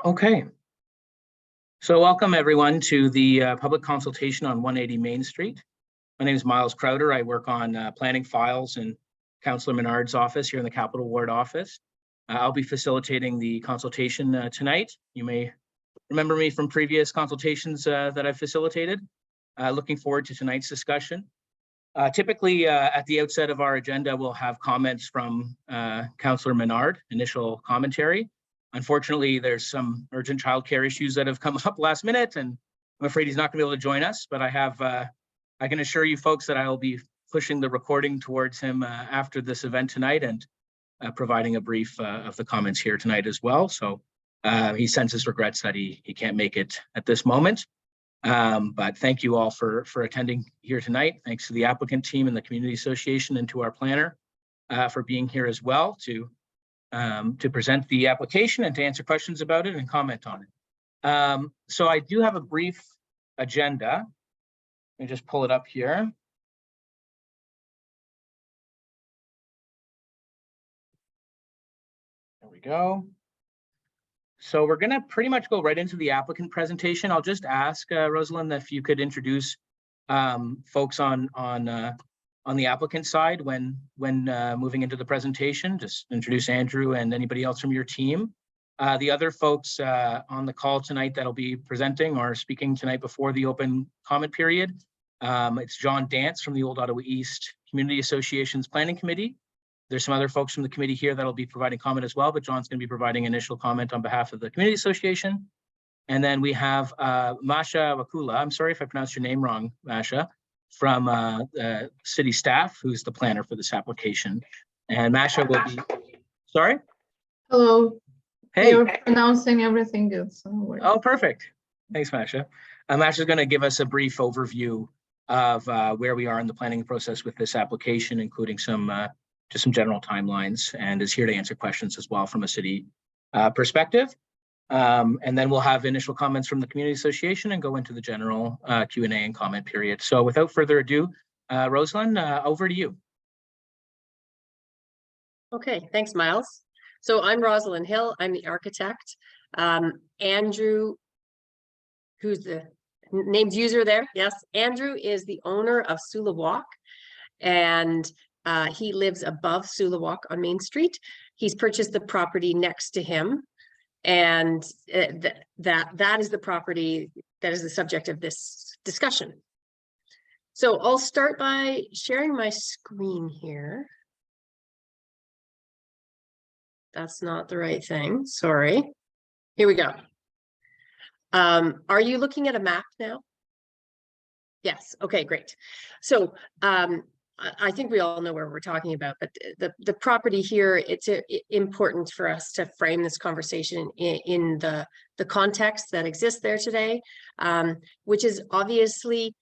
Okay. So welcome everyone to the public consultation on 180 Main Street. My name is Miles Crowder. I work on planning files in Councillor Menard's office here in the Capital Ward office. I'll be facilitating the consultation tonight. You may remember me from previous consultations that I've facilitated. Looking forward to tonight's discussion. Typically, at the outset of our agenda, we'll have comments from Councillor Menard, initial commentary. Unfortunately, there's some urgent childcare issues that have come up last minute, and I'm afraid he's not going to be able to join us. But I can assure you folks that I will be pushing the recording towards him after this event tonight and providing a brief of the comments here tonight as well. So he sends his regrets that he can't make it at this moment. But thank you all for attending here tonight. Thanks to the applicant team and the Community Association and to our planner for being here as well to present the application and to answer questions about it and comment on it. So I do have a brief agenda. Let me just pull it up here. There we go. So we're going to pretty much go right into the applicant presentation. I'll just ask Rosalind if you could introduce folks on the applicant side when moving into the presentation. Just introduce Andrew and anybody else from your team. The other folks on the call tonight that'll be presenting or speaking tonight before the open comment period. It's John Dance from the Old Ottawa East Community Association's Planning Committee. There's some other folks from the committee here that'll be providing comment as well, but John's going to be providing initial comment on behalf of the Community Association. And then we have Masha Wakula, I'm sorry if I pronounced your name wrong, Masha, from city staff, who's the planner for this application. And Masha will be, sorry? Hello. Hey. You're pronouncing everything good. So oh, perfect. Thanks, Masha. Masha's going to give us a brief overview of where we are in the planning process with this application, including just some general timelines, and is here to answer questions as well from a city perspective. And then we'll have initial comments from the Community Association and go into the general Q&A and comment period. So without further ado, Rosalind, over to you. Okay, thanks, Miles. So I'm Rosalind Hill, I'm the architect. Andrew, who's the named user there? Yes, Andrew is the owner of Sula Walk, and he lives above Sula Walk on Main Street. He's purchased the property next to him, and that is the property that is the subject of this discussion. So I'll start by sharing my screen here. That's not the right thing, sorry. Here we go. Are you looking at a map now? Yes, okay, great. So I think we all know where we're talking about, but the property here, it's important for us to frame this conversation in the context that exists there today, which is obviously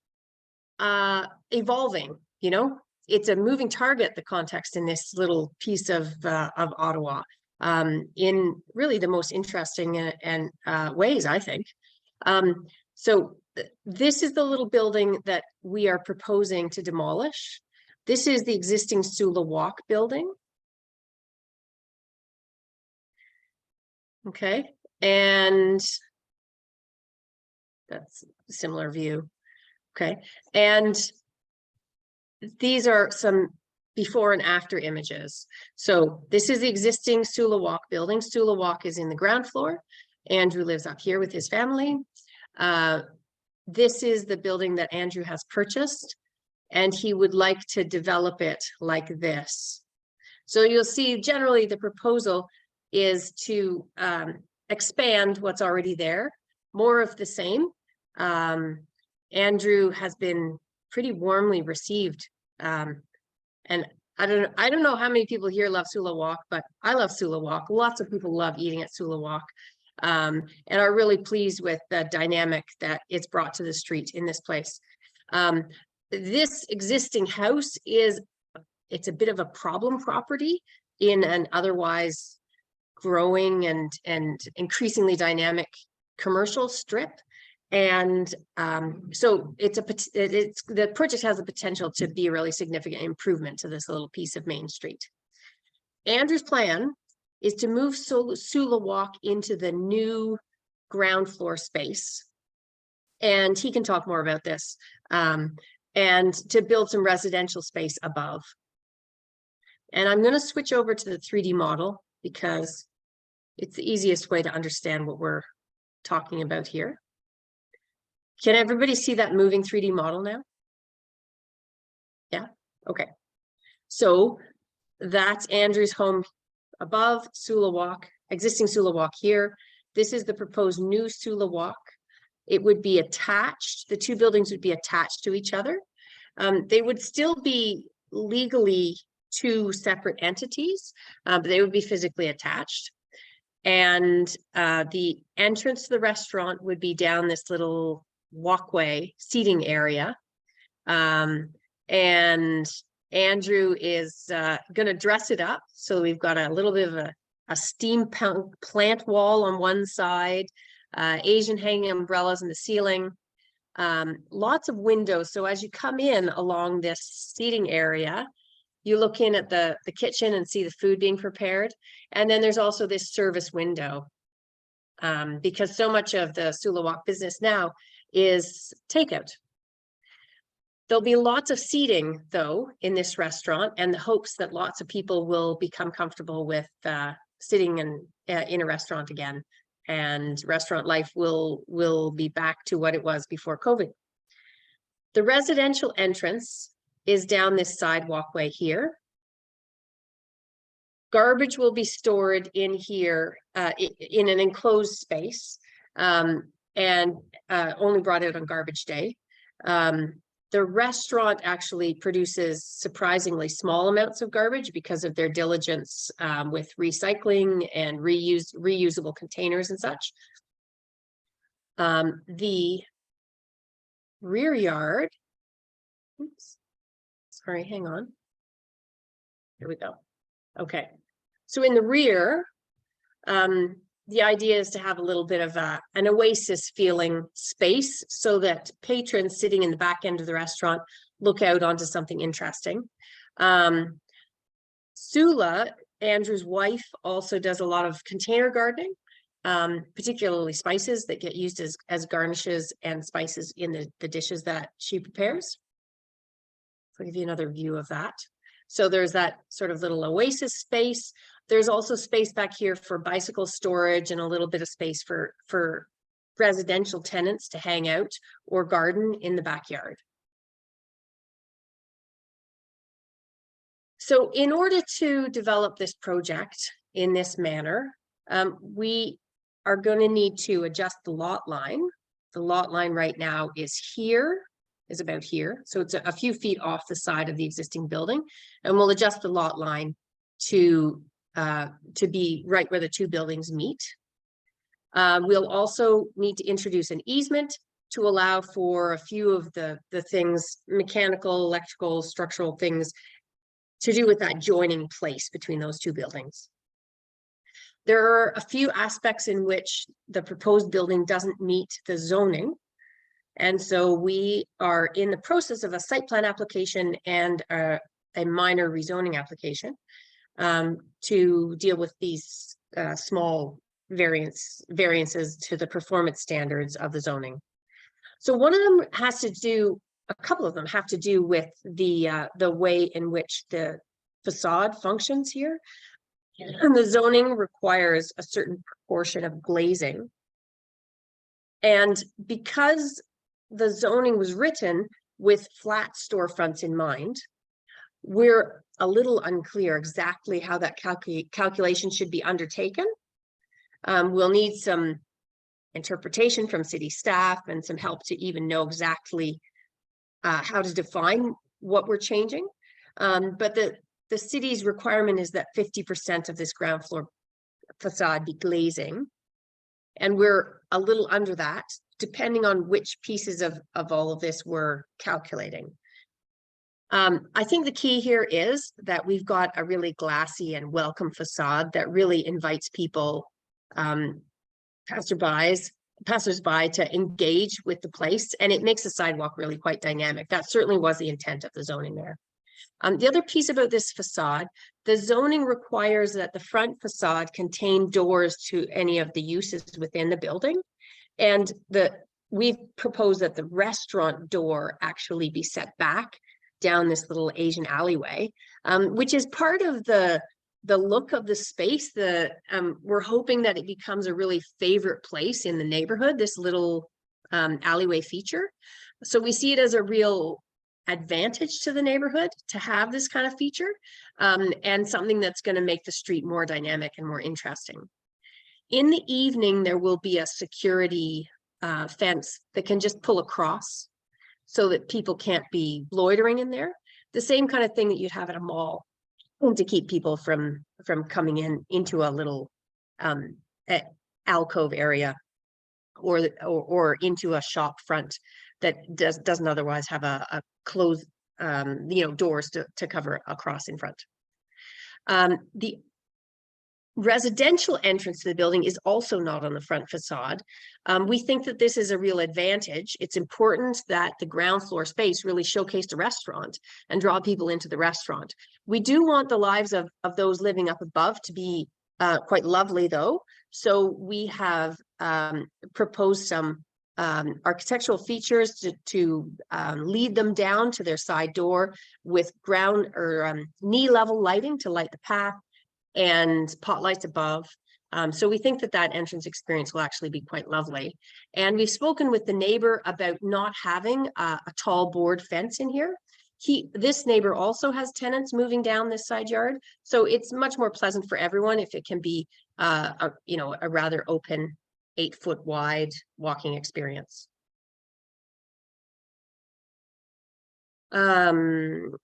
evolving. You know, it's a moving target, the context in this little piece of Ottawa, in really the most interesting and ways, I think. So this is the little building that we are proposing to demolish. This is the existing Sula Walk building. Okay, and that's a similar view. Okay, and these are some before and after images. So this is the existing Sula Walk building. Sula Walk is in the ground floor. Andrew lives up here with his family. This is the building that Andrew has purchased, and he would like to develop it like this. So you'll see generally the proposal is to expand what's already there, more of the same. Andrew has been pretty warmly received, and I don't know how many people here love Sula Walk, but I love Sula Walk. Lots of people love eating at Sula Walk, and are really pleased with the dynamic that it's brought to the street in this place. This existing house it's a bit of a problem property in an otherwise growing and increasingly dynamic commercial strip. And so the project has the potential to be a really significant improvement to this little piece of Main Street. Andrew's plan is to move Sula Walk into the new ground floor space. And he can talk more about this, and to build some residential space above. And I'm going to switch over to the 3D model because it's the easiest way to understand what we're talking about here. Can everybody see that moving 3D model now? Yeah, okay. So that's Andrew's home above, Sula Walk, existing Sula Walk here. This is the proposed new Sula Walk. It would be attached, the two buildings would be attached to each other. They would still be legally two separate entities, but they would be physically attached. And the entrance to the restaurant would be down this little walkway seating area. And Andrew is going to dress it up. So we've got a little bit of a steampunk plant wall on one side, Asian hanging umbrellas in the ceiling, lots of windows. So as you come in along this seating area, you look in at the kitchen and see the food being prepared. And then there's also this service window, because so much of the Sula Walk business now is takeout. There'll be lots of seating, though, in this restaurant, and the hopes that lots of people will become comfortable with sitting in a restaurant again, and restaurant life will be back to what it was before COVID. The residential entrance is down this side walkway here. Garbage will be stored in here in an enclosed space, and only brought out on garbage day. The restaurant actually produces surprisingly small amounts of garbage because of their diligence with recycling and reusable containers and such. The rear yard, oops, sorry, hang on. Here we go. Okay, so in the rear, the idea is to have a little bit of an oasis feeling space so that patrons sitting in the back end of the restaurant look out onto something interesting. Sula, Andrew's wife, also does a lot of container gardening, particularly spices that get used as garnishes and spices in the dishes that she prepares. So I'll give you another view of that. So there's that sort of little oasis space. There's also space back here for bicycle storage and a little bit of space for residential tenants to hang out or garden in the backyard. So in order to develop this project in this manner, we are going to need to adjust the lot line. The lot line right now is about here. So it's a few feet off the side of the existing building, and we'll adjust the lot line to be right where the two buildings meet. We'll also need to introduce an easement to allow for a few of the things, mechanical, electrical, structural things to do with that joining place between those two buildings. There are a few aspects in which the proposed building doesn't meet the zoning. And so we are in the process of a site plan application and a minor rezoning application to deal with these small variances to the performance standards of the zoning. So one of them has to do, a couple of them have to do with the way in which the facade functions here. And the zoning requires a certain proportion of glazing. And because the zoning was written with flat storefronts in mind, we're a little unclear exactly how that calculation should be undertaken. We'll need some interpretation from city staff and some help to even know exactly how to define what we're changing. But the city's requirement is that 50% of this ground floor facade be glazing. And we're a little under that, depending on which pieces of all of this we're calculating. I think the key here is that we've got a really glassy and welcome facade that really invites people, passersby to engage with the place, and it makes the sidewalk really quite dynamic. That certainly was the intent of the zoning there. The other piece about this facade, the zoning requires that the front facade contain doors to any of the uses within the building. And we've proposed that the restaurant door actually be set back down this little Asian alleyway, which is part of the look of the space. We're hoping that it becomes a really favorite place in the neighborhood, this little alleyway feature. So we see it as a real advantage to the neighborhood to have this kind of feature, and something that's going to make the street more dynamic and more interesting. In the evening, there will be a security fence that can just pull across so that people can't be loitering in there. The same kind of thing that you'd have at a mall to keep people from coming into a little alcove area or into a shop front that doesn't otherwise have a closed doors to cover across in front. The residential entrance to the building is also not on the front facade. We think that this is a real advantage. It's important that the ground floor space really showcase the restaurant and draw people into the restaurant. We do want the lives of those living up above to be quite lovely though. So we have proposed some architectural features to lead them down to their side door with ground or knee level lighting to light the path, and pot lights above. So we think that entrance experience will actually be quite lovely. And we've spoken with the neighbor about not having a tall board fence in here. This neighbor also has tenants moving down this side yard. So it's much more pleasant for everyone if it can be a rather open 8-foot wide walking experience. I'm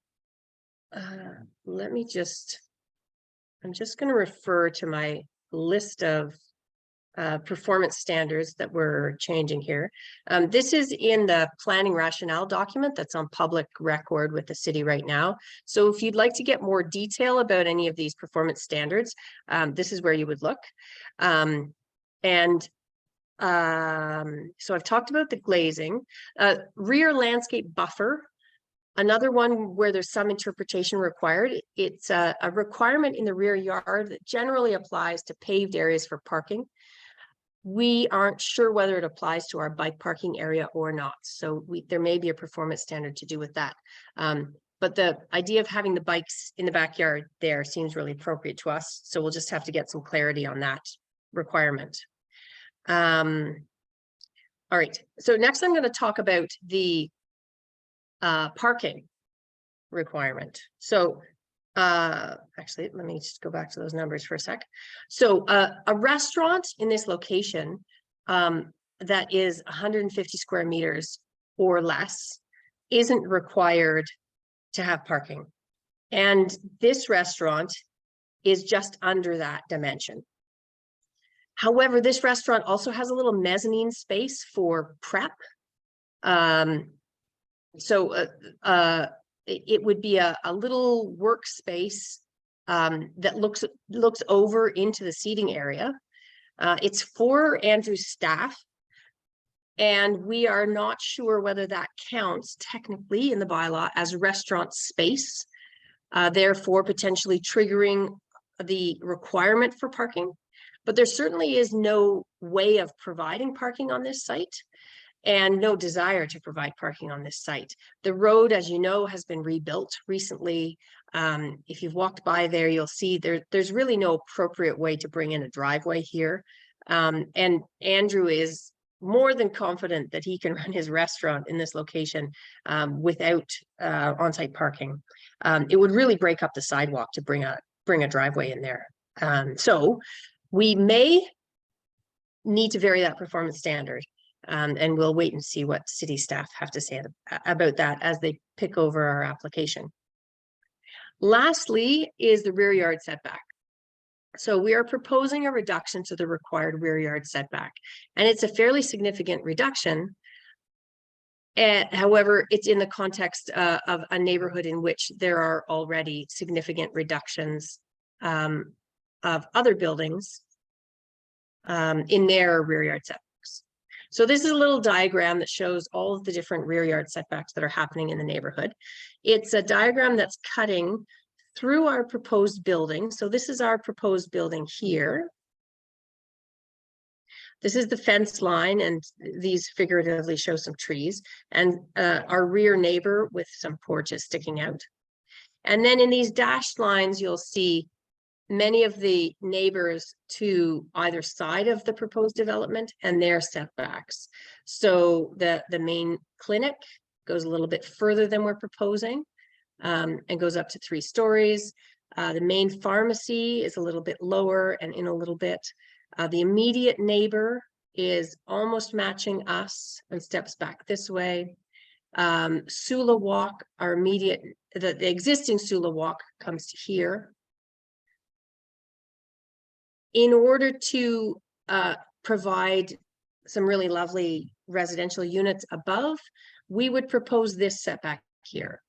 just going to refer to my list of performance standards that we're changing here. This is in the planning rationale document that's on public record with the city right now. So if you'd like to get more detail about any of these performance standards, this is where you would look. So I've talked about the glazing, rear landscape buffer. Another one where there's some interpretation required. It's a requirement in the rear yard that generally applies to paved areas for parking. We aren't sure whether it applies to our bike parking area or not. So there may be a performance standard to do with that. But the idea of having the bikes in the backyard there seems really appropriate to us. So we'll just have to get some clarity on that requirement. All right, so next I'm going to talk about the parking requirement. So actually, let me just go back to those numbers for a sec. So a restaurant in this location that is 150 square meters or less isn't required to have parking. And this restaurant is just under that dimension. However, this restaurant also has a little mezzanine space for prep. It would be a little workspace that looks over into the seating area. It's for Andrew's staff, and we are not sure whether that counts technically in the bylaw as restaurant space, therefore potentially triggering the requirement for parking. But there certainly is no way of providing parking on this site, and no desire to provide parking on this site. The road, as you know, has been rebuilt recently. If you've walked by there, you'll see there's really no appropriate way to bring in a driveway here. And Andrew is more than confident that he can run his restaurant in this location without on-site parking. It would really break up the sidewalk to bring a driveway in there. So we may need to vary that performance standard. And we'll wait and see what city staff have to say about that as they pick over our application. Lastly is the rear yard setback. So we are proposing a reduction to the required rear yard setback, and it's a fairly significant reduction. However, it's in the context of a neighborhood in which there are already significant reductions of other buildings in their rear yard setback. So this is a little diagram that shows all of the different rear yard setbacks that are happening in the neighborhood. It's a diagram that's cutting through our proposed building. So this is our proposed building here. This is the fence line, and these figuratively show some trees, and our rear neighbor with some porches sticking out. And then in these dashed lines, you'll see many of the neighbors to either side of the proposed development and their setbacks. So the main clinic goes a little bit further than we're proposing, and goes up to 3 stories. The main pharmacy is a little bit lower and in a little bit. The immediate neighbor is almost matching us and steps back this way. Sula Walk, our immediate, the existing Sula Walk comes to here. In order to provide some really lovely residential units above, we would propose this setback here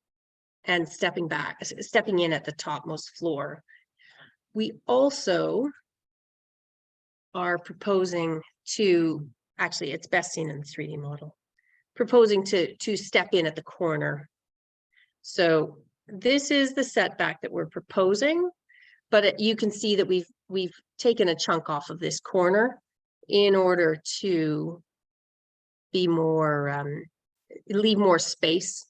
and stepping in at the topmost floor. We also are proposing to, actually it's best seen in the 3D model, proposing to step in at the corner. So this is the setback that we're proposing, but you can see that we've taken a chunk off of this corner in order to be more, leave more space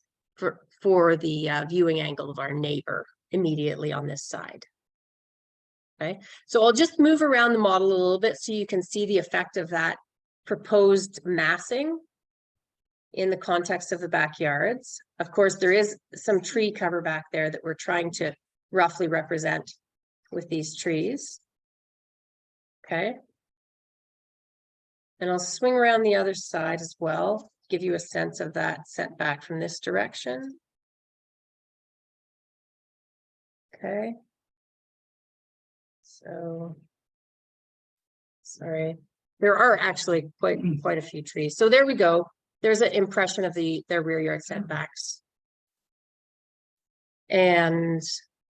for the viewing angle of our neighbor immediately on this side. Okay, so I'll just move around the model a little bit so you can see the effect of that proposed massing in the context of the backyards. Of course, there is some tree cover back there that we're trying to roughly represent with these trees. Okay. And I'll swing around the other side as well, give you a sense of that setback from this direction. Okay. So, sorry, there are actually quite a few trees. So there we go. There's an impression of their rear yard setbacks. And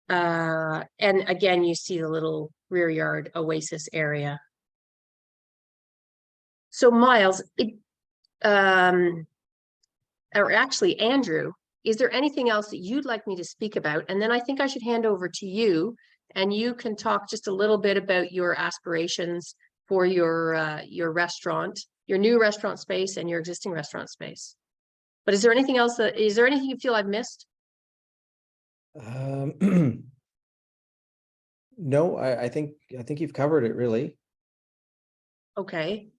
again, you see the little rear yard oasis area. So Miles, or actually Andrew, is there anything else that you'd like me to speak about? And then I think I should hand over to you, and you can talk just a little bit about your aspirations for your restaurant, your new restaurant space and your existing restaurant space. But is there anything else is there anything you feel I've missed? No, I think you've covered it really. Okay.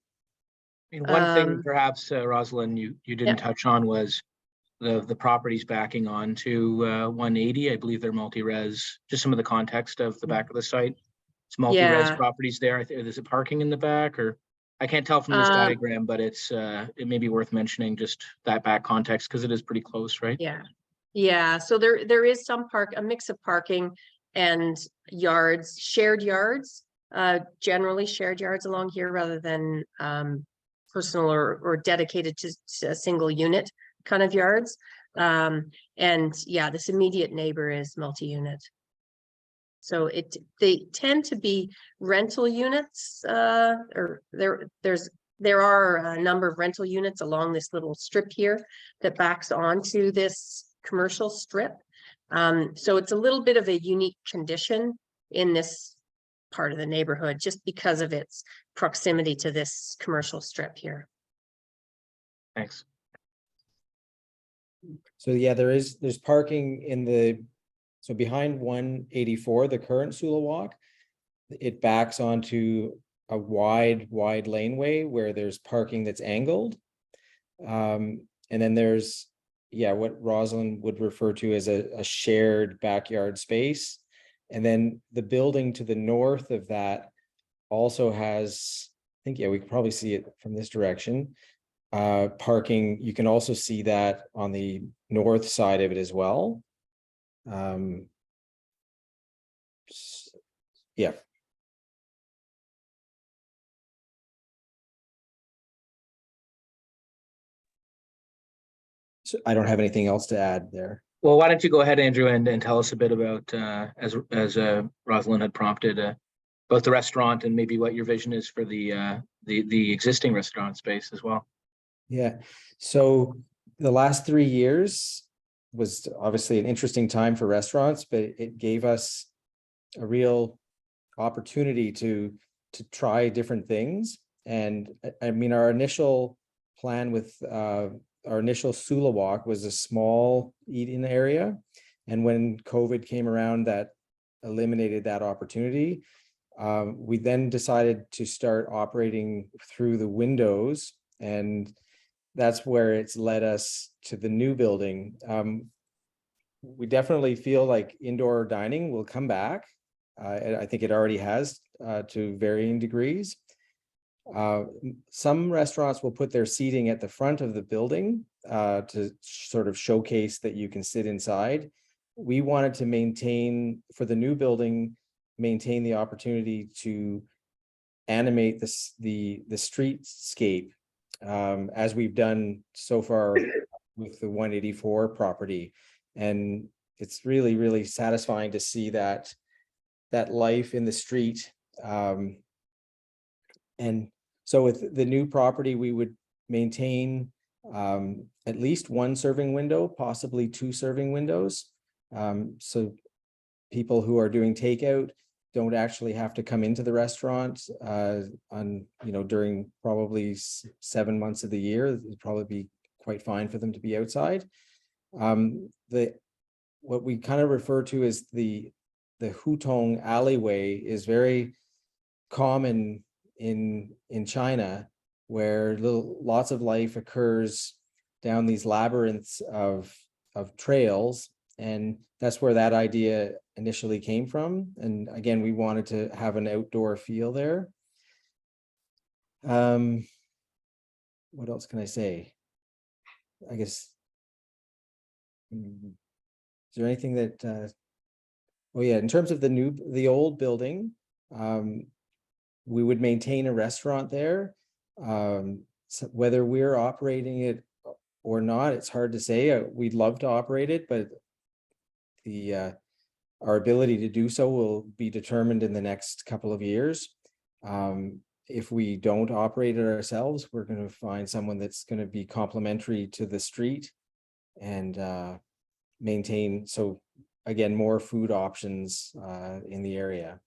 I mean, one thing perhaps, Rosalind, you didn't touch on was the properties backing on to 180. I believe they're multi-res. Just some of the context of the back of the site. It's multi-res properties there. I think there's a parking in the back, or I can't tell from this diagram, but it's it may be worth mentioning just that back context because it is pretty close, right? Yeah. So there is a mix of parking and yards, shared yards, generally shared yards along here rather than personal or dedicated to a single unit kind of yards. And yeah, this immediate neighbor is multi-unit. So they tend to be rental units, or there are a number of rental units along this little strip here that backs onto this commercial strip. So it's a little bit of a unique condition in this part of the neighborhood just because of its proximity to this commercial strip here. Thanks. So yeah, there's parking in so behind 184, the current Sula Walk, it backs onto a wide laneway where there's parking that's angled. And then there's, yeah, what Rosalind would refer to as a shared backyard space. And then the building to the north of that also has, I think, yeah, we can probably see it from this direction. Parking, you can also see that on the north side of it as well. Yeah. So I don't have anything else to add there. Well, why don't you go ahead, Andrew, and tell us a bit about, as Rosalind had prompted, about the restaurant and maybe what your vision is for the existing restaurant space as well. Yeah. So the last 3 years was obviously an interesting time for restaurants, but it gave us a real opportunity to try different things. And I mean, our initial plan with our initial Sula Walk was a small eating area. And when COVID came around, that eliminated that opportunity. We then decided to start operating through the windows, and that's where it's led us to the new building. We definitely feel like indoor dining will come back. I think it already has to varying degrees. Some restaurants will put their seating at the front of the building to sort of showcase that you can sit inside. We wanted to maintain, for the new building, maintain the opportunity to animate the streetscape as we've done so far with the 184 property. And it's really, really satisfying to see that life in the street. And so with the new property, we would maintain at least one serving window, possibly 2 serving windows. So people who are doing takeout don't actually have to come into the restaurant during probably 7 months of the year. It'd probably be quite fine for them to be outside. What we kind of refer to as the Hutong alleyway is very common in China, where lots of life occurs down these labyrinths of trails. And that's where that idea initially came from. And again, we wanted to have an outdoor feel there. What else can I say? I guess, is there anything that, oh yeah, in terms of the old building, we would maintain a restaurant there. So whether we're operating it or not, it's hard to say. We'd love to operate it, but our ability to do so will be determined in the next couple of years. If we don't operate it ourselves, we're going to find someone that's going to be complementary to the street and maintain, so again, more food options in the area.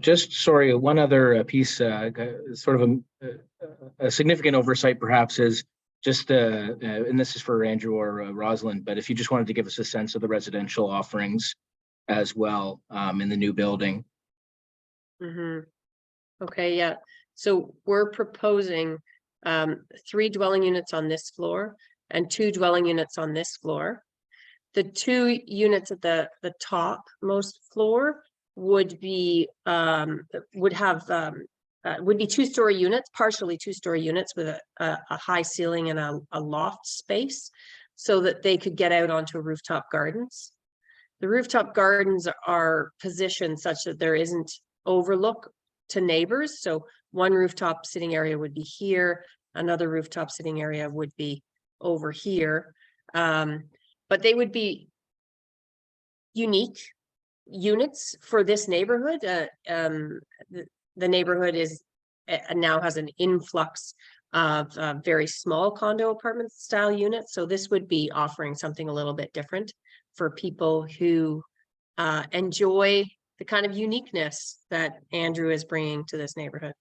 Sorry, one other piece, sort of a significant oversight perhaps is just, and this is for Andrew or Rosalind, but if you just wanted to give us a sense of the residential offerings as well in the new building. Mm-hmm. Okay, yeah. So we're proposing 3 dwelling units on this floor and 2 dwelling units on this floor. The 2 units at the top most floor would be would be 2-story units, partially 2-story units with a high ceiling and a loft space, so that they could get out onto rooftop gardens. The rooftop gardens are positioned such that there isn't overlook to neighbors. So one rooftop sitting area would be here, another rooftop sitting area would be over here. But they would be unique units for this neighborhood. The neighborhood is now has an influx of very small condo apartment style units. So this would be offering something a little bit different for people who enjoy the kind of uniqueness that Andrew is bringing to this neighborhood.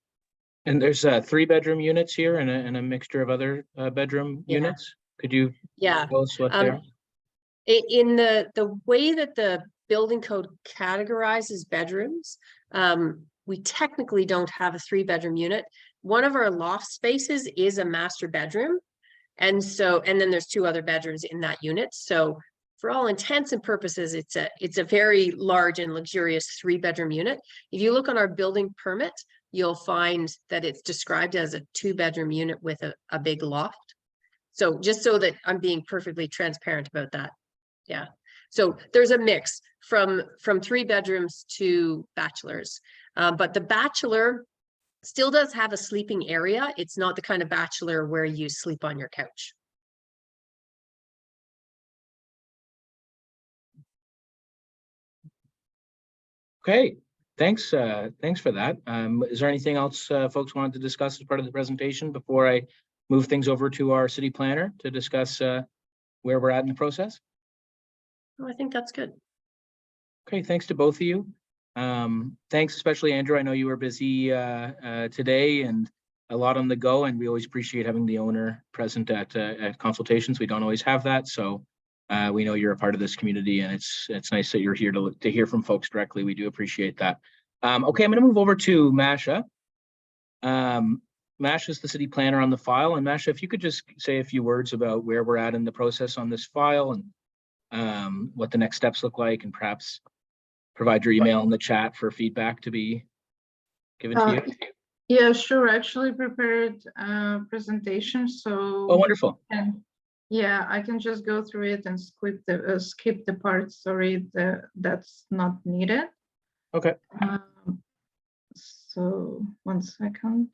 And there's 3-bedroom units here and a mixture of other bedroom units. Could you tell us what they are? In the way that the building code categorizes bedrooms, we technically don't have a 3-bedroom unit. One of our loft spaces is a master bedroom. And then there's 2 other bedrooms in that unit. So for all intents and purposes, it's a very large and luxurious 3-bedroom unit. If you look on our building permit, you'll find that it's described as a 2-bedroom unit with a big loft. So just so that I'm being perfectly transparent about that. Yeah. So there's a mix from 3 bedrooms to bachelors. But the bachelor still does have a sleeping area. It's not the kind of bachelor where you sleep on your couch. Okay, thanks. Thanks for that. Is there anything else folks wanted to discuss as part of the presentation before I move things over to our city planner to discuss where we're at in the process? Oh, I think that's good. Okay, thanks to both of you. Thanks, especially Andrew. I know you were busy today and a lot on the go, and we always appreciate having the owner present at consultations. We don't always have that, so we know you're a part of this community, and it's nice that you're here to hear from folks directly. We do appreciate that. Okay, I'm going to move over to Masha. Masha is the city planner on the file, and Masha, if you could just say a few words about where we're at in the process on this file and what the next steps look like, and perhaps provide your email in the chat for feedback to be given to you. Yeah, sure. I actually prepared a presentation, so. Oh, wonderful. And yeah, I can just go through it and skip the part, sorry, that's not needed. Okay. So 1 second.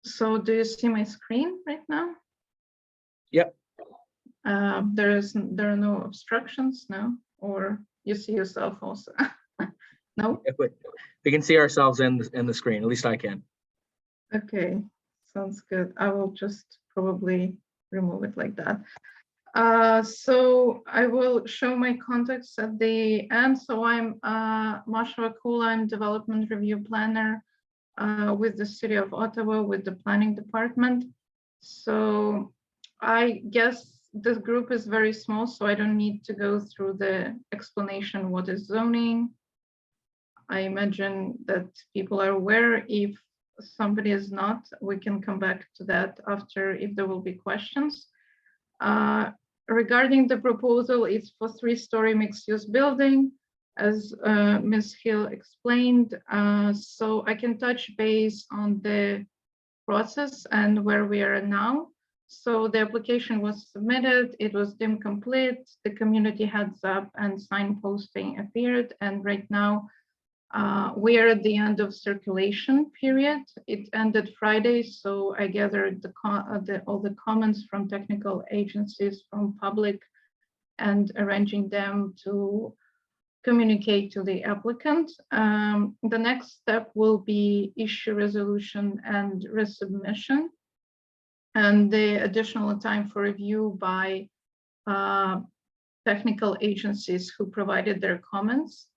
So do you see my screen right now? Yep. There are no obstructions, no? Or you see yourself also? No? We can see ourselves in the screen, at least I can. Okay, sounds good. I will just probably remove it like that. So I will show my contacts at the end. So I'm Masha Akula, I'm development review planner with the City of Ottawa, with the planning department. So I guess this group is very small, so I don't need to go through the explanation what is zoning. I imagine that people are aware. If somebody is not, we can come back to that after if there will be questions. Regarding the proposal, it's for three-story mixed-use building, as Ms. Hill explained. So I can touch base on the process and where we are now. So the application was submitted, it was deemed complete, the community heads up and signposting appeared, and right now we are at the end of circulation period. It ended Friday, so I gathered all the comments from technical agencies, from public, and arranging them to communicate to the applicant. The next step will be issue resolution and resubmission, and the additional time for review by technical agencies who provided their comments.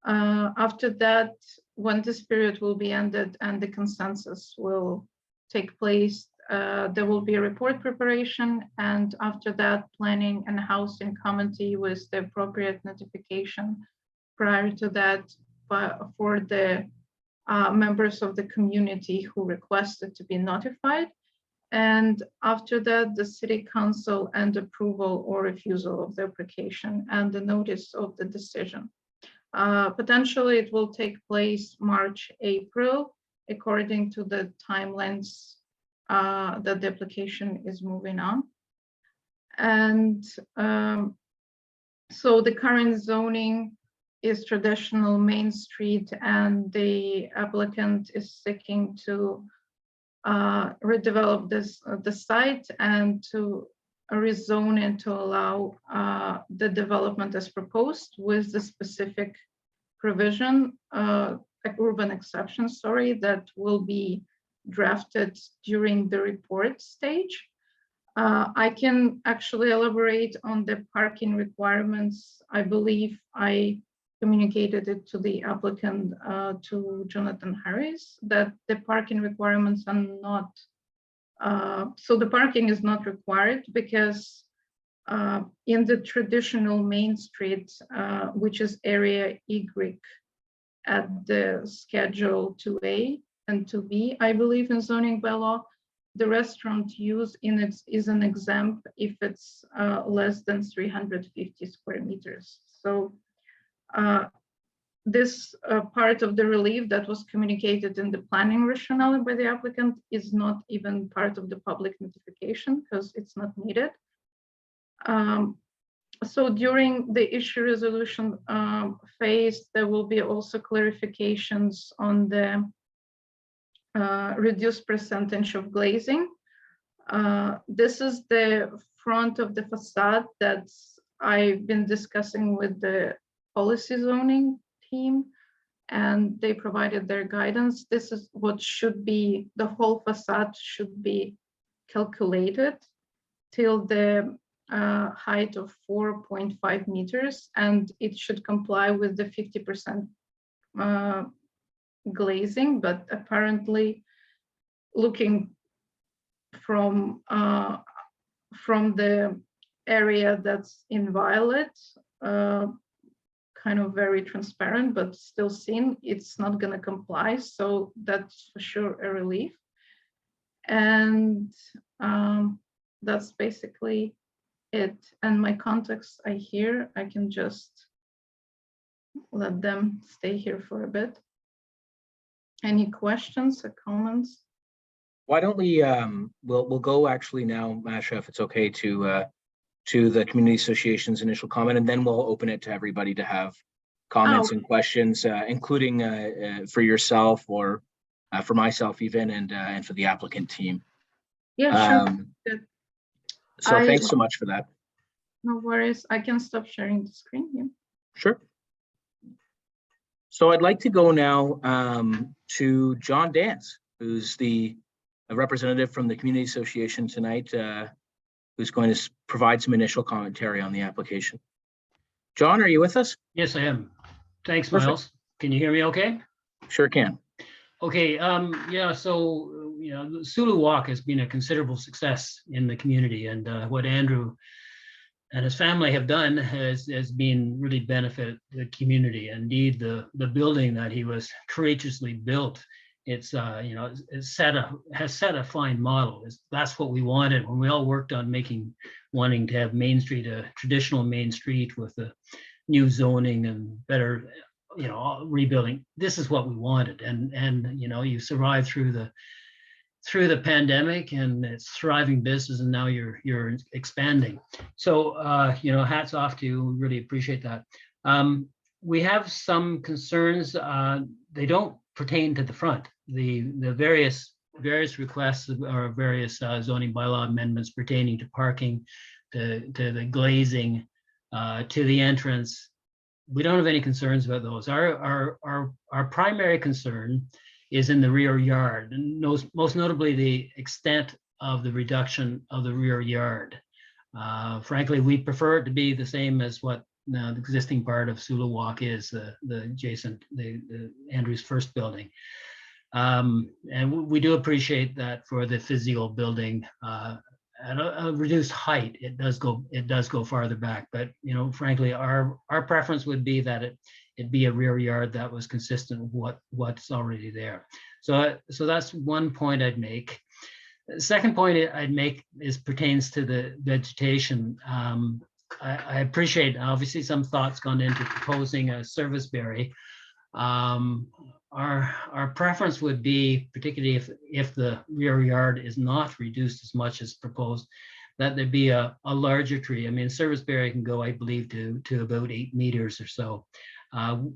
After that, when this period will be ended and the consensus will take place, there will be a report preparation, and after that, planning and housing committee with the appropriate notification prior to that for the members of the community who requested to be notified. And after that, the city council and approval or refusal of the application and the notice of the decision. Potentially, it will take place March, April, according to the timelines that the application is moving on. And so the current zoning is traditional Main Street, and the applicant is seeking to redevelop the site and to rezone it to allow the development as proposed with the specific provision, urban exception, sorry, that will be drafted during the report stage. I can actually elaborate on the parking requirements. I believe I communicated it to the applicant, to Jonathan Harris, that the parking requirements are not, so the parking is not required because in the traditional Main Street, which is area Y at the schedule 2A and 2B, I believe in zoning bylaw, the restaurant use is an exempt if it's less than 350 square meters. So this part of the relief that was communicated in the planning rationale by the applicant is not even part of the public notification because it's not needed. So during the issue resolution phase, there will be also clarifications on the reduced percentage of glazing. This is the front of the facade that I've been discussing with the policy zoning team, and they provided their guidance. This is what should be, the whole facade should be calculated till the height of 4.5 meters, and it should comply with the 50% glazing, but apparently looking from the area that's in violet, kind of very transparent, but still seen, it's not going to comply. So that's for sure a relief. And that's basically it. And my contacts I can just let them stay here for a bit. Any questions or comments? Why don't we, we'll go actually now, Masha, if it's okay, to the Community Association's initial comment, and then we'll open it to everybody to have comments and questions, including for yourself or for myself even, and for the applicant team. Yeah, sure. Good. So thanks so much for that. No worries. I can stop sharing the screen. Yeah. Sure. So I'd like to go now to John Dance, who's the representative from the Community Association tonight, who's going to provide some initial commentary on the application. John, are you with us? Yes, I am. Thanks, Perfect. Miles. Can you hear me okay? Sure can. Okay, yeah, so, the Sulu Walk has been a considerable success in the community, and what Andrew and his family have done has been really benefit the community. Indeed, the building that he was courageously built, it's has set a fine model. That's what we wanted when we all worked on wanting to have Main Street a traditional Main Street with the new zoning and better, rebuilding. This is what we wanted, and you survived through the pandemic, and it's thriving business, and now you're expanding. So hats off to you. We really appreciate that. We have some concerns. They don't pertain to the front. The various requests or various zoning bylaw amendments pertaining to parking, to the glazing, to the entrance. We don't have any concerns about those. Our primary concern is in the rear yard, and most notably the extent of the reduction of the rear yard. Frankly, we prefer it to be the same as what the existing part of Sulu Walk is, the adjacent, the Andrew's first building. And we do appreciate that for the physio building, at a reduced height, it does go farther back. But frankly, our preference would be that it be a rear yard that was consistent with what's already there. So that's one point I'd make. The second point I'd make pertains to the vegetation. I appreciate, obviously, some thoughts gone into proposing a service berry. Our preference would be, particularly if the rear yard is not reduced as much as proposed, that there be a larger tree. I mean, serviceberry can go, I believe, to about 8 meters or so.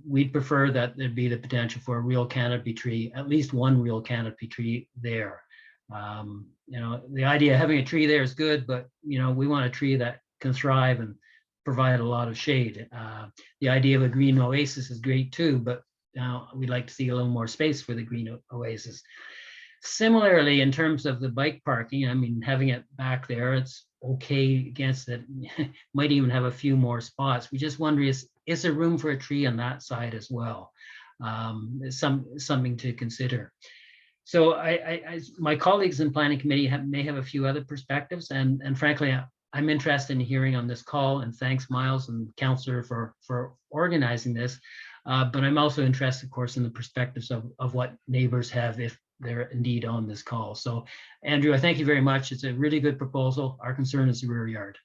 We'd prefer that there'd be the potential for a real canopy tree, at least one real canopy tree there. The idea of having a tree there is good, but we want a tree that can thrive and provide a lot of shade. The idea of a green oasis is great too, but we'd like to see a little more space for the green oasis. Similarly, in terms of the bike parking, I mean, having it back there, it's okay against it. Might even have a few more spots. We just wonder, is there room for a tree on that side as well? Something to consider. So my colleagues in planning committee may have a few other perspectives, and frankly, I'm interested in hearing on this call, and thanks Miles and Councillor for organizing this. But I'm also interested, of course, in the perspectives of what neighbors have if they're indeed on this call. So Andrew, I thank you very much. It's a really good proposal. Our concern is the rear yard.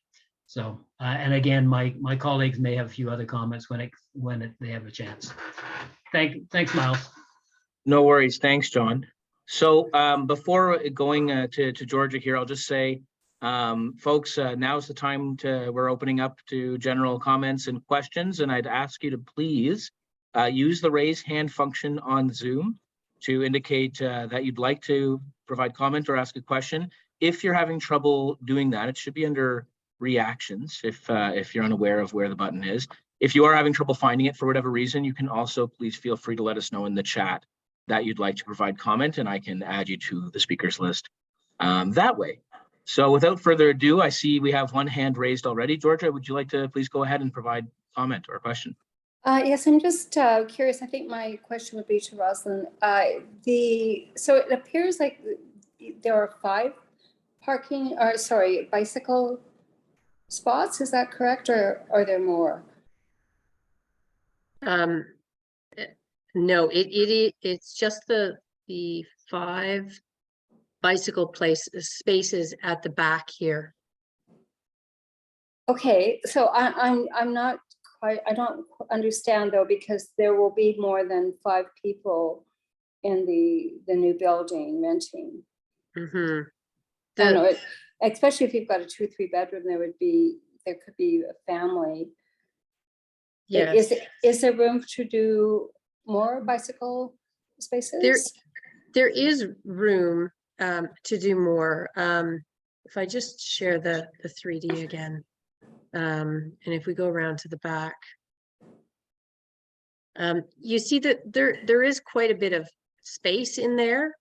So, and again, my colleagues may have a few other comments when they have a chance. Thanks, Miles. No worries. Thanks, John. So before going to Georgia here, I'll just say, folks, now's the time we're opening up to general comments and questions, and I'd ask you to please use the raise hand function on Zoom to indicate that you'd like to provide comment or ask a question. If you're having trouble doing that, it should be under reactions if you're unaware of where the button is. If you are having trouble finding it for whatever reason, you can also please feel free to let us know in the chat that you'd like to provide comment, and I can add you to the speakers list that way. So without further ado, I see we have one hand raised already. Georgia, would you like to please go ahead and provide comment or question? Yes, I'm just curious. I think my question would be to Rosalind. So it appears like there are 5 bicycle spots. Is that correct, or are there more? No, it's just the 5 bicycle spaces at the back here. Okay, so I'm not quite. I don't understand though, because there will be more than 5 people in the new building renting. Mm-hmm. I know it, especially if you've got a 2 or 3 bedroom, there could be a family. Yes. Is there room to do more bicycle spaces? There is room to do more. If I just share the 3D again, and if we go around to the back, you see that there is quite a bit of space in there.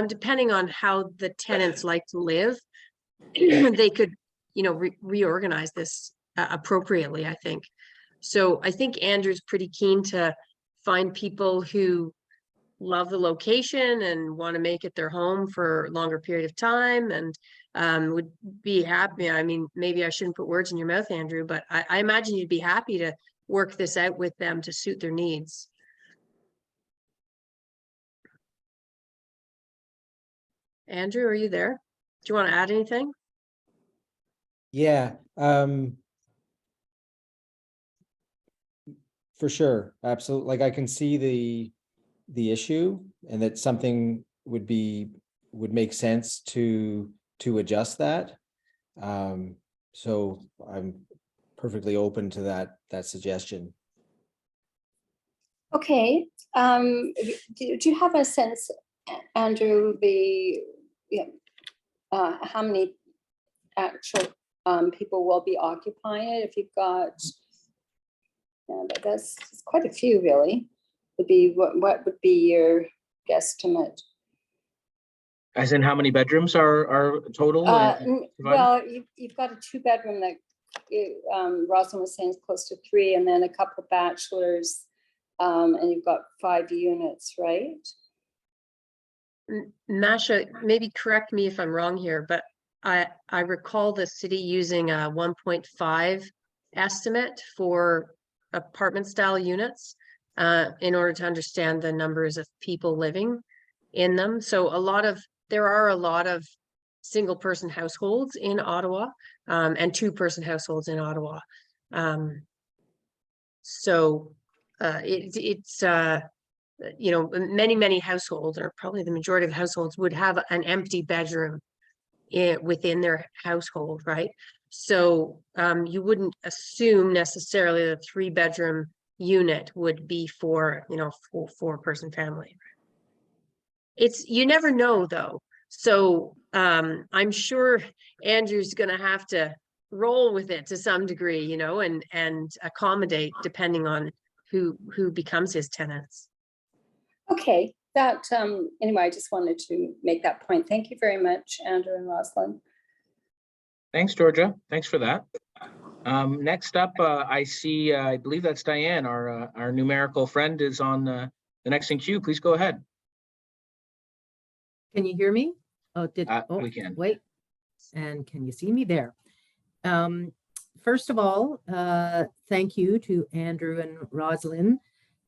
Depending on how the tenants like to live, they could, reorganize this appropriately, I think. So I think Andrew's pretty keen to find people who love the location and want to make it their home for a longer period of time, and would be happy. I mean, maybe I shouldn't put words in your mouth, Andrew, but I imagine you'd be happy to work this out with them to suit their needs. Andrew, are you there? Do you want to add anything? Yeah, for sure, absolutely. Like I can see the issue, and that something would make sense to adjust that. So I'm perfectly open to that suggestion. Okay. Do you have a sense, Andrew, how many actual people will be occupying it? If you've got, that's quite a few, really. What would be your guesstimate? As in how many bedrooms are total? Well, you've got a 2 bedroom that Rosalind was saying is close to 3, and then a couple of bachelors, and you've got 5 units, right? Masha, maybe correct me if I'm wrong here, but I recall the city using a 1.5 estimate for apartment style units in order to understand the numbers of people living in them. So there are a lot of single person households in Ottawa, and 2-person households in Ottawa. So it's many households, or probably the majority of households, would have an empty bedroom within their household, right? So you wouldn't assume necessarily the 3-bedroom unit would be for 4-person family. You never know though. So I'm sure Andrew's going to have to roll with it to some degree, and accommodate depending on who becomes his tenants. Okay, anyway, I just wanted to make that point. Thank you very much, Andrew and Rosalind. Thanks, Georgia. Thanks for that. Next up, I see, I believe that's Diane, our numerical friend, is on the next in queue. Please go ahead. Can you hear me? We can. Wait, and can you see me there? First of all, thank you to Andrew and Rosalind.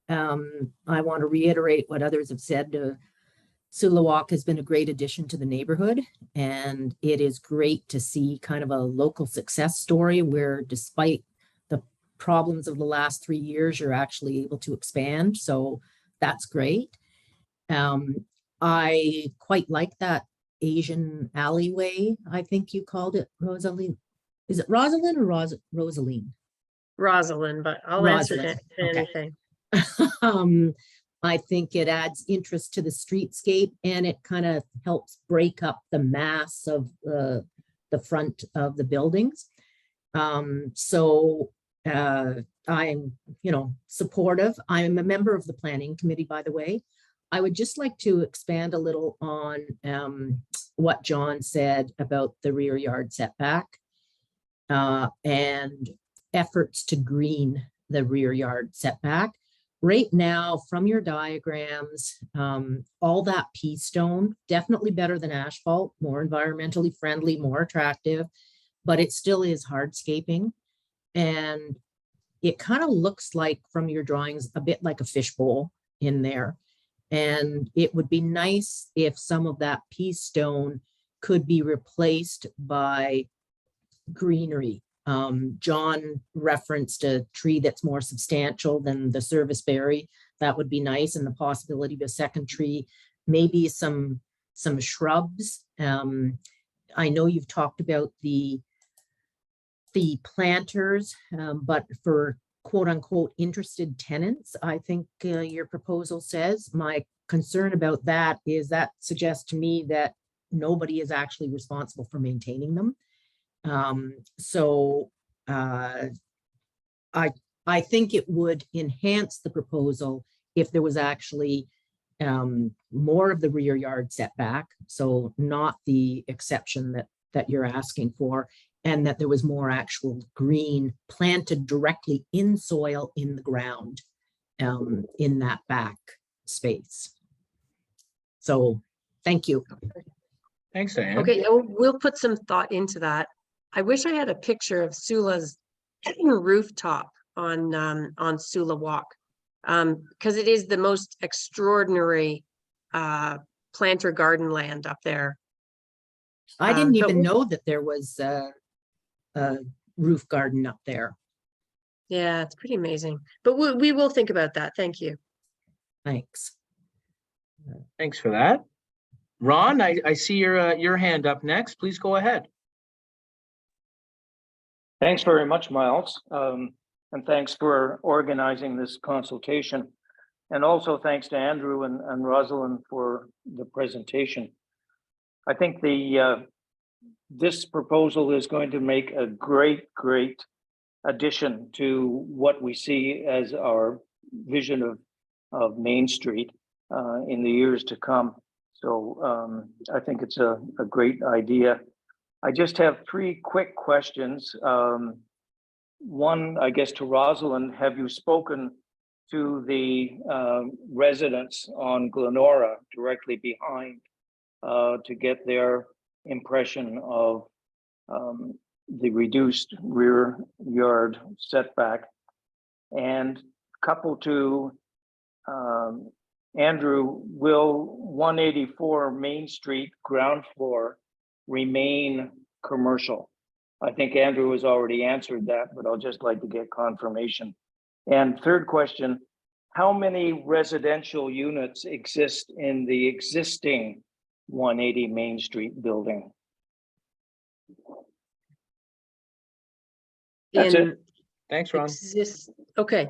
I want to reiterate what others have said. Sulawok has been a great addition to the neighborhood, and it is great to see kind of a local success story where, despite the problems of the last 3 years, you're actually able to expand. So that's great. I quite like that Asian alleyway, I think you called it, Rosalind. Is it Rosalind or Rosaline? Rosalind, but I'll Rosalind. answer anything. I think it adds interest to the streetscape, and it kind of helps break up the mass of the front of the buildings. So I'm, supportive. I'm a member of the planning committee, by the way. I would just like to expand a little on what John said about the rear yard setback and efforts to green the rear yard setback. Right now, from your diagrams, all that pea stone, definitely better than asphalt, more environmentally friendly, more attractive, but it still is hardscaping. And it kind of looks like from your drawings, a bit like a fishbowl in there. And it would be nice if some of that pea stone could be replaced by greenery. John referenced a tree that's more substantial than the serviceberry. That would be nice, and the possibility of a second tree, maybe some shrubs. I know you've talked about the planters, but for quote unquote interested tenants, I think your proposal says. My concern about that is that suggests to me that nobody is actually responsible for maintaining them. I think it would enhance the proposal if there was actually more of the rear yard setback, so not the exception that you're asking for, and that there was more actual green planted directly in soil in the ground in that back space. So thank you. Thanks, Diane. Okay, we'll put some thought into that. I wish I had a picture of Sula's rooftop on Sula Walk, because it is the most extraordinary planter garden land up there. I didn't but even know that there was a roof garden up there. Yeah, it's pretty amazing. But we will think about that. Thank you. Thanks. Thanks for that. Ron, I see your hand up next. Please go ahead. Thanks very much, Miles. And thanks for organizing this consultation. And also thanks to Andrew and Rosalind for the presentation. I think this proposal is going to make a great addition to what we see as our vision of Main Street in the years to come. So I think it's a great idea. I just have three quick questions. One, I guess, to Rosalind, have you spoken to the residents on Glenora directly behind to get their impression of the reduced rear yard setback? And couple to Andrew, will 184 Main Street ground floor remain commercial? I think Andrew has already answered that, but I'll just like to get confirmation. And third question, how many residential units exist in the existing 180 Main Street building? That's it. Thanks, Ron. Okay.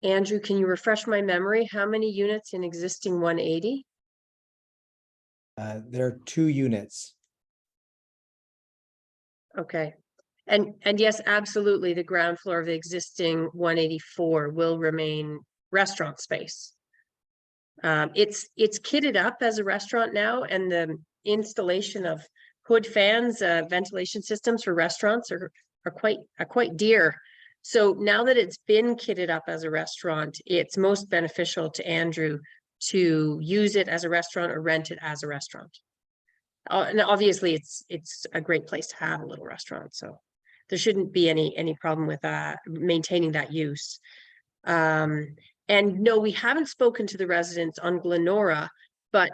Andrew, can you refresh my memory? How many units in existing 180? There are 2 units. Okay. And yes, absolutely, the ground floor of the existing 184 will remain restaurant space. It's kitted up as a restaurant now, and the installation of hood fans, ventilation systems for restaurants are quite dear. So now that it's been kitted up as a restaurant, it's most beneficial to Andrew to use it as a restaurant or rent it as a restaurant. And obviously it's a great place to have a little restaurant, so there shouldn't be any problem with maintaining that use. And no, we haven't spoken to the residents on Glenora, but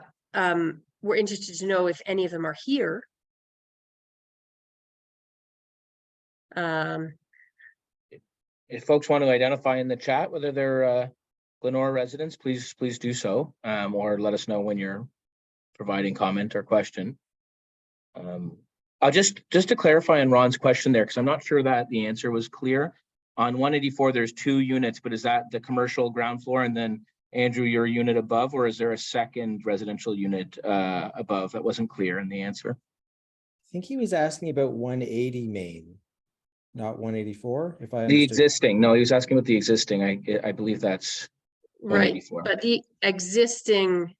we're interested to know if any of them are here. If folks want to identify in the chat whether they're Glenora residents, please do so, or let us know when you're providing comment or question. I'll just to clarify on Ron's question there, because I'm not sure that the answer was clear. On 184, there's 2 units, but is that the commercial ground floor and then Andrew, your unit above, or is there a second residential unit above? That wasn't clear in the answer. I think he was asking about 180 Main, not 184, if I understood. The existing, no, he was asking about the existing. I believe that's Right, 184. but the existing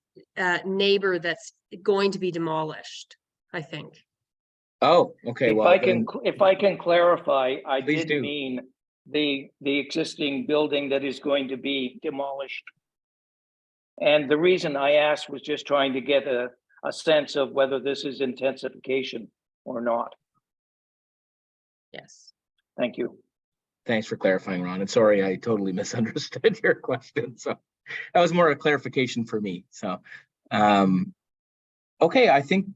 neighbor that's going to be demolished, I think. Oh, okay, If well, if I can clarify, I Please did do. mean the existing building that is going to be demolished. And the reason I asked was just trying to get a sense of whether this is intensification or not. Yes. Thank you. Thanks for clarifying, Ron. And sorry, I totally misunderstood your question. So that was more a clarification for me. So, okay, I think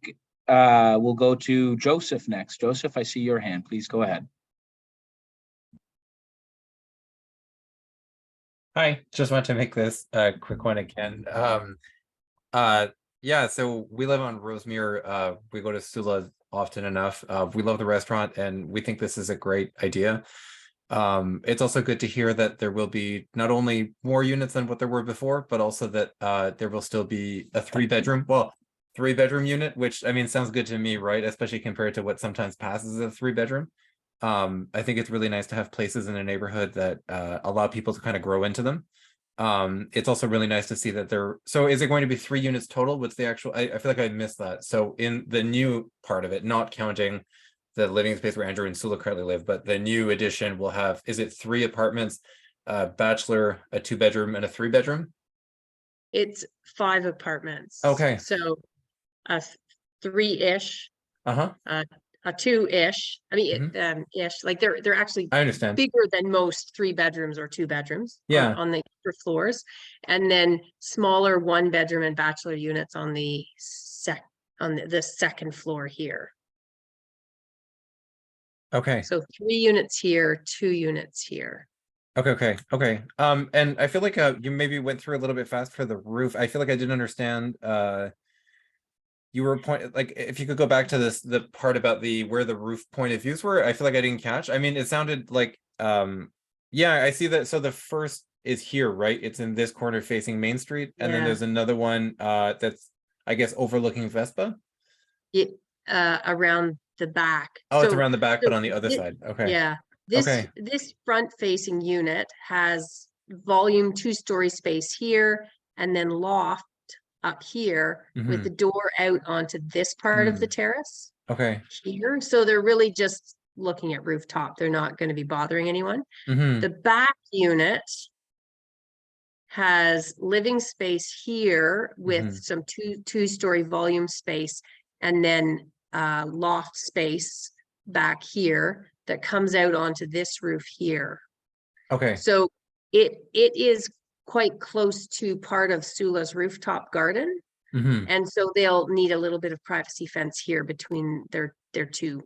we'll go to Joseph next. Joseph, I see your hand. Please go ahead. Hi, just want to make this a quick one again. Yeah, so we live on Rosemere. We go to Sula often enough. We love the restaurant and we think this is a great idea. It's also good to hear that there will be not only more units than what there were before, but also that there will still be a three-bedroom unit, which I mean sounds good to me, right? Especially compared to what sometimes passes as a three-bedroom. I think it's really nice to have places in a neighborhood that allow people to kind of grow into them. It's also really nice to see that so is it going to be 3 units total? What's the actual, I feel like I missed that. So in the new part of it, not counting the living space where Andrew and Sula currently live, but the new addition will have, is it 3 apartments, a bachelor, a 2-bedroom and a 3-bedroom? It's 5 apartments. Okay. So a 3-ish, Uh-huh. a 2-ish. I mean, ish. Like they're actually I understand. bigger than most 3-bedrooms or 2-bedrooms. Yeah. On the upper floors, and then smaller 1-bedroom and bachelor units on the second floor here. Okay. So 3 units here, 2 units here. Okay. And I feel like you maybe went through a little bit fast for the roof. I feel like I didn't understand. You were like, if you could go back to the part about where the roof point of views were. I feel like I didn't catch. I mean, it sounded like yeah, I see that. So the first is here, right? It's in this corner facing Main Street, and then there's another one that's, I guess, overlooking Vespa. Around the back. Oh, it's around the back, but on the other side. Okay. Yeah. This front facing unit has volume 2-story space here, and then loft up here with the door out onto this part of the terrace. Okay. Here. So they're really just looking at rooftop. They're not going to be bothering anyone. The back unit has living space here with some 2-story volume space, and then loft space back here that comes out onto this roof here. Okay. So it is quite close to part of Sula's rooftop garden. And so they'll need a little bit of privacy fence here between their 2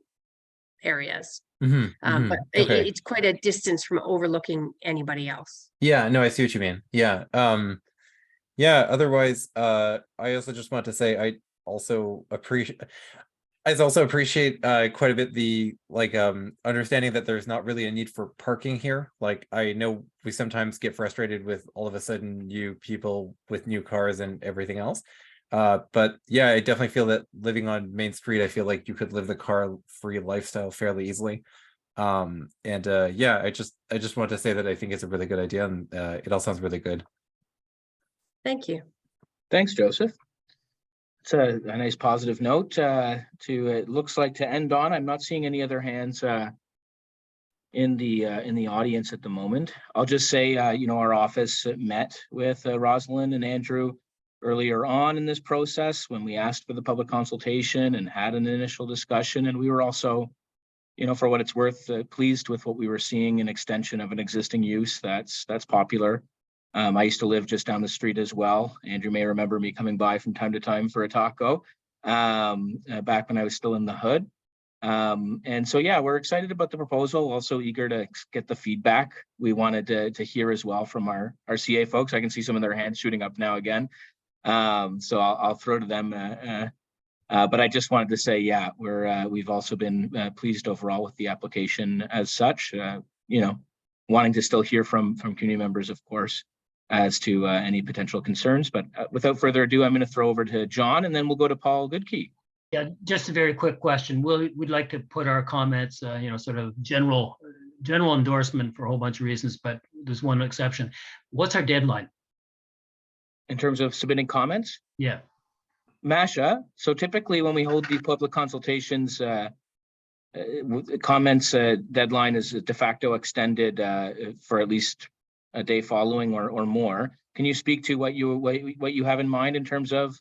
areas. But it's quite a distance from overlooking anybody else. Yeah, no, I see what you mean. Yeah. Yeah, otherwise, I also just want to say I also appreciate quite a bit the understanding that there's not really a need for parking here. Like, I know we sometimes get frustrated with all of a sudden new people with new cars and everything else. But yeah, I definitely feel that living on Main Street, I feel like you could live the car-free lifestyle fairly easily. Yeah, I just want to say that I think it's a really good idea, and it all sounds really good. Thank you. Thanks, Joseph. It's a nice positive note it looks like to end on. I'm not seeing any other hands in the audience at the moment. I'll just say, our office met with Rosalind and Andrew earlier on in this process when we asked for the public consultation and had an initial discussion. And we were also, for what it's worth, pleased with what we were seeing, an extension of an existing use that's popular. I used to live just down the street as well. Andrew may remember me coming by from time to time for a taco back when I was still in the hood. And so, yeah, we're excited about the proposal, also eager to get the feedback. We wanted to hear as well from our CA folks. I can see some of their hands shooting up now again. So I'll throw to them. But I just wanted to say, yeah, we've also been pleased overall with the application as such, wanting to still hear from community members, of course, as to any potential concerns. But without further ado, I'm going to throw over to John, and then we'll go to Paul Goodkey. Yeah, just a very quick question. We'd like to put our comments, sort of general endorsement for a whole bunch of reasons, but there's one exception. What's our deadline? in terms of submitting comments. Yeah. Masha, so typically when we hold the public consultations, comments deadline is de facto extended for at least a day following or more. Can you speak to what you have in mind in terms of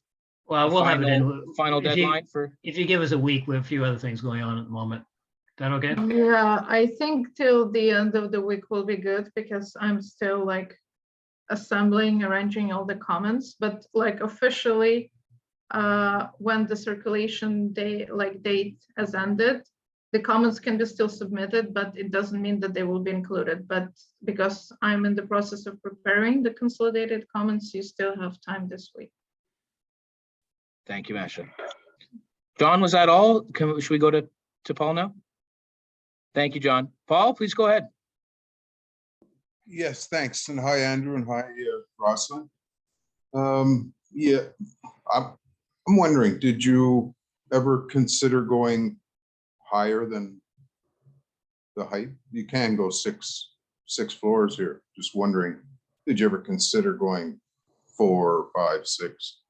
Well, we'll have it in. final if you- deadline for? If you give us a week, we have a few other things going on at the moment. Is that okay? Yeah, I think till the end of the week will be good because I'm still like assembling, arranging all the comments, but like officially, when the circulation date has ended, the comments can be still submitted, but it doesn't mean that they will be included. But because I'm in the process of preparing the consolidated comments, you still have time this week. Thank you, Masha. John, was that all? Should we go to Paul now? Thank you, John. Paul, please go ahead. Yes, thanks. And hi, Andrew, and hi, Rosalind. Yeah, I'm wondering, did you ever consider going higher than the height? You can go six floors here. Just wondering, did you ever consider going 4, 5, 6?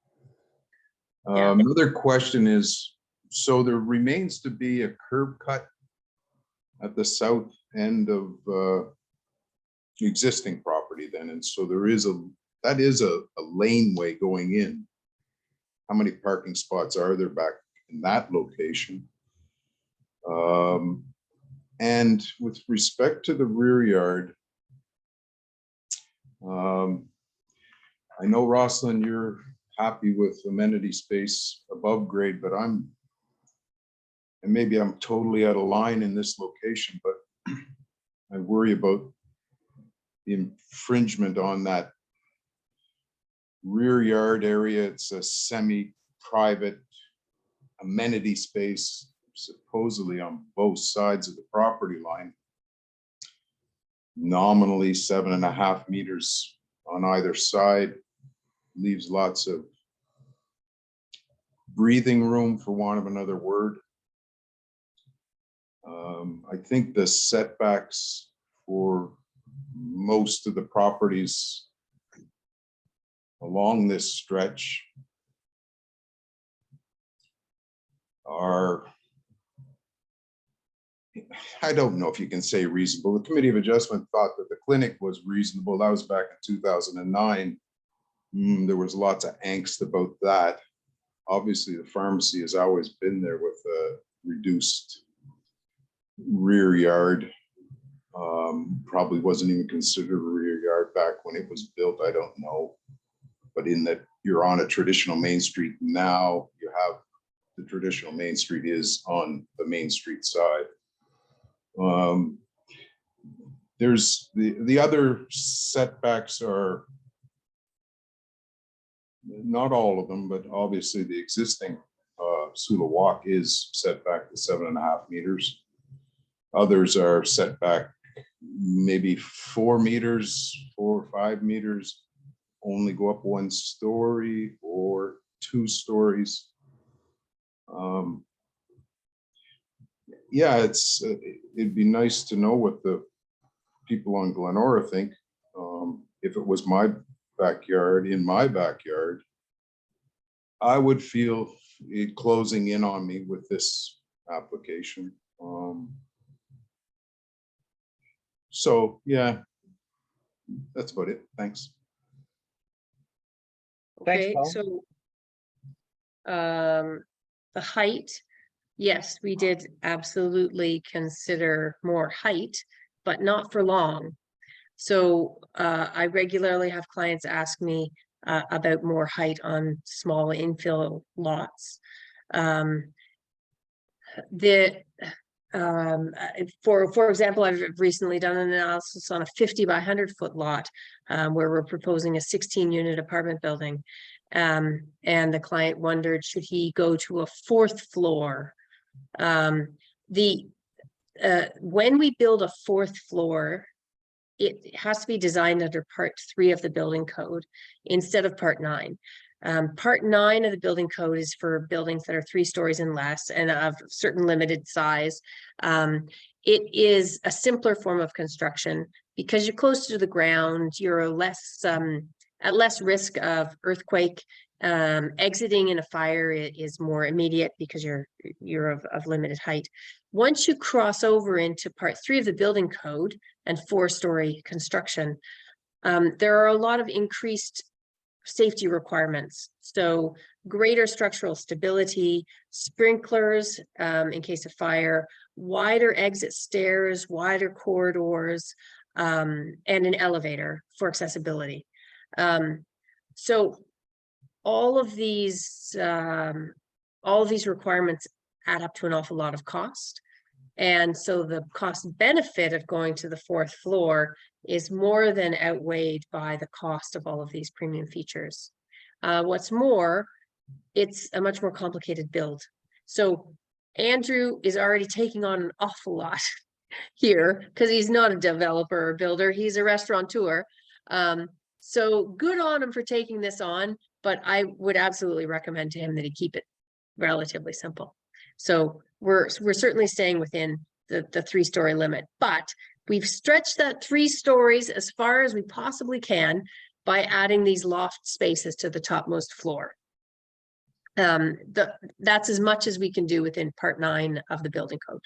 Yeah. Another question is, so there remains to be a curb cut at the south end of the existing property then, and so that is a laneway going in. How many parking spots are there back in that location? And with respect to the rear yard, I know, Rosalind, you're happy with amenity space above grade, but and maybe I'm totally out of line in this location, but I worry about the infringement on that rear yard area. It's a semi-private amenity space, supposedly on both sides of the property line. Nominally 7.5 meters on either side, leaves lots of breathing room, for want of another word. I think the setbacks for most of the properties along this stretch are, I don't know if you can say reasonable. The Committee of Adjustment thought that the clinic was reasonable. That was back in 2009. There was lots of angst about that. Obviously, the pharmacy has always been there with a reduced rear yard. Probably wasn't even considered a rear yard back when it was built. I don't know. But in that you're on a traditional main street now, you have the traditional main street is on the main street side. There's the other setbacks are not all of them, but obviously the existing Sula Walk is set back to 7.5 meters. Others are set back maybe 4 meters, 4 or 5 meters, only go up 1 story or 2 stories. Yeah, it'd be nice to know what the people on Glenora think. If it was my backyard, in my backyard, I would feel it closing in on me with this application. So yeah, that's about it. Thanks. Thanks, Okay, Paul. so the height, yes, we did absolutely consider more height, but not for long. So I regularly have clients ask me about more height on small infill lots. For example, I've recently done an analysis on a 50 by 100 foot lot where we're proposing a 16-unit apartment building. And the client wondered, should he go to a 4th floor? When we build a 4th floor, it has to be designed under Part 3 of the building code instead of Part 9. Part 9 of the building code is for buildings that are 3 stories and less and of certain limited size. It is a simpler form of construction because you're closer to the ground, you're less at less risk of earthquake. Exiting in a fire is more immediate because you're of limited height. Once you cross over into part 3 of the building code and 4-story construction, there are a lot of increased safety requirements. So greater structural stability, sprinklers in case of fire, wider exit stairs, wider corridors, and an elevator for accessibility. So all of these requirements add up to an awful lot of cost. And so the cost benefit of going to the 4th floor is more than outweighed by the cost of all of these premium features. What's more, it's a much more complicated build. So Andrew is already taking on an awful lot here because he's not a developer or builder, he's a restaurateur. So good on him for taking this on, but I would absolutely recommend to him that he keep it relatively simple. So we're certainly staying within the 3-story limit, but we've stretched that 3 stories as far as we possibly can by adding these loft spaces to the topmost floor. That's as much as we can do within part 9 of the building code.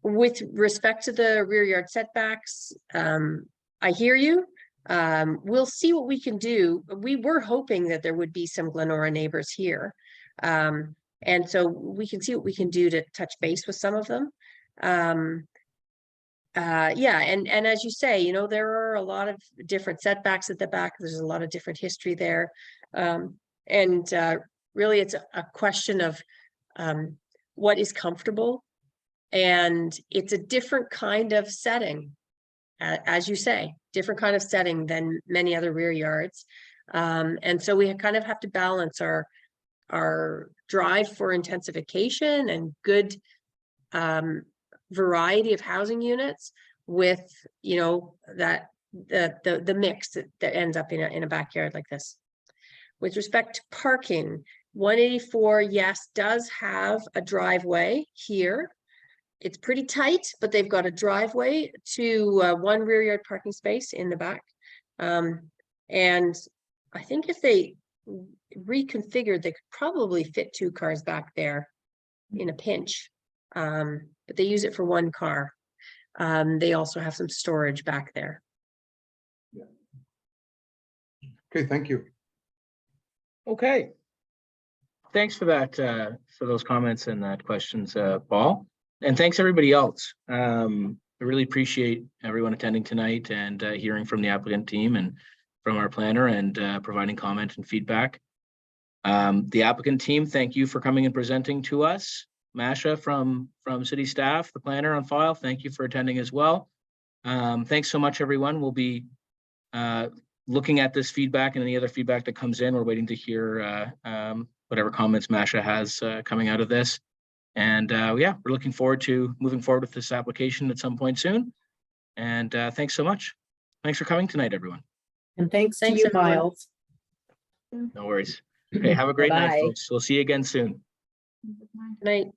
With respect to the rear yard setbacks, I hear you. We'll see what we can do. We were hoping that there would be some Glenora neighbors here. And so we can see what we can do to touch base with some of them. Yeah, and as you say, you know, there are a lot of different setbacks at the back. There's a lot of different history there. And really it's a question of what is comfortable. And it's a different kind of setting, as you say, different kind of setting than many other rear yards. And so we kind of have to balance our drive for intensification and good variety of housing units with, you know, that the mix that ends up in a backyard like this. With respect to parking, 184, yes, does have a driveway here. It's pretty tight, but they've got a driveway to 1 rear yard parking space in the back. And I think if they reconfigured, they could probably fit 2 cars back there in a pinch. But they use it for 1 car. They also have some storage back there. Yeah. Okay, thank you. Okay. Thanks for that, for those comments and that questions, Paul. And thanks everybody else. I really appreciate everyone attending tonight and hearing from the applicant team and from our planner and providing comment and feedback. The applicant team, thank you for coming and presenting to us. Masha from city staff, the planner on file, thank you for attending as well. Thanks so much, everyone. We'll be looking at this feedback and any other feedback that comes in. We're waiting to hear whatever comments Masha has coming out of this. And yeah, we're looking forward to moving forward with this application at some point soon. And thanks so much. Thanks for coming tonight, everyone. And thanks to Thanks, you, everyone. Miles. No worries. Okay, have a great night, Bye. folks. We'll see you again soon. Good night.